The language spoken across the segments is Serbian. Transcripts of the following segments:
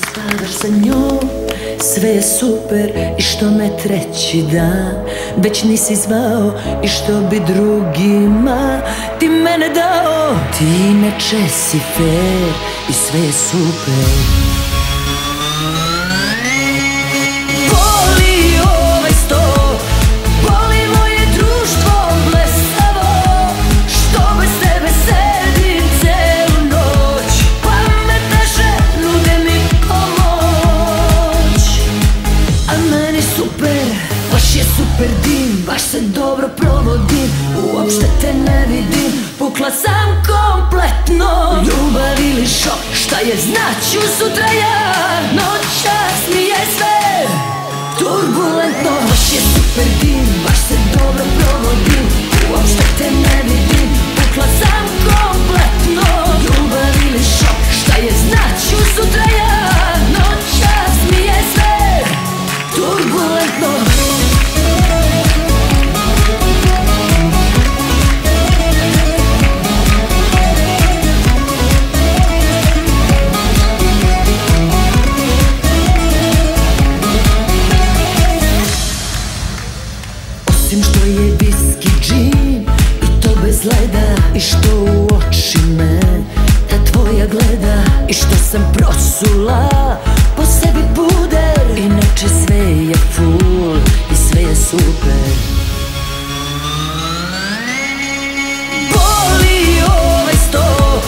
Spavaš sa njom, sve je super i što me treći dan već nisi zvao i što bi drugima ti mene dao. Ti inače si fair i sve je super. Boli ovaj sto, boli moje društvo blesavo, što bez tebe sedim celu noć. Pametnaše nude mi pomoć, a meni super, baš je super dim, baš se dobro provodim, uopšte te ne vidim, pukla sam kompletno. Ljubav ili šok, šta je znaću sutra ja, noćas mi je sve turbulentno. Baš je super dim, baš se dobro provodim, uopšte te ne vidim, pukla sam kompletno. Ljubav ili šok, šta je znaću sutra ja, noćas mi je sve turbulentno. Osim što je viski džin i to bez leda, i što u oči me ta tvoja gleda, i što sam prosula po sebi puder, inače sve je full i sve je super. Boli ovaj sto,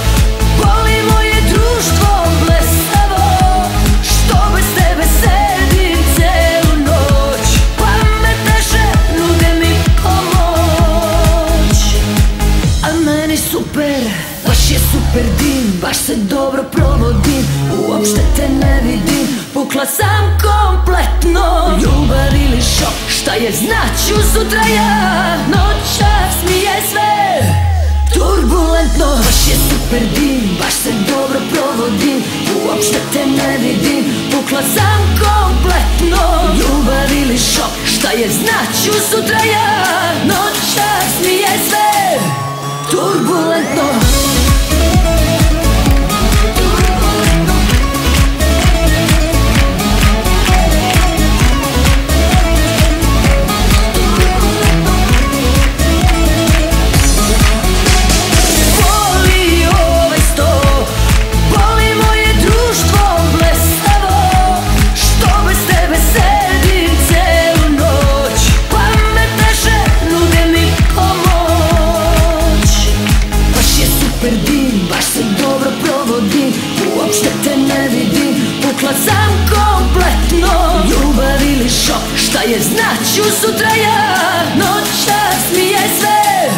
boli moje društvo blesavo, što bez tebe sedim celu noć. Pametnaše nude mi pomoć, a meni super, baš je super dim, baš se dobro provodim, uopšte te ne vidim, pukla sam kompletno. Ljubav ili šok, šta je znaću sutra ja, noćas mi je sve turbulentno. Baš je super dim, baš se dobro provodim, uopšte te ne vidim, pukla sam kompletno. Ljubav ili šok, šta je znaću sutra ja, noćas mi je sve turbulentno. Baš se dobro provodim, uopšte te ne vidim, pukla sam kompletno. Ljubav ili šok, šta je znaću sutra ja, noćas mi je sve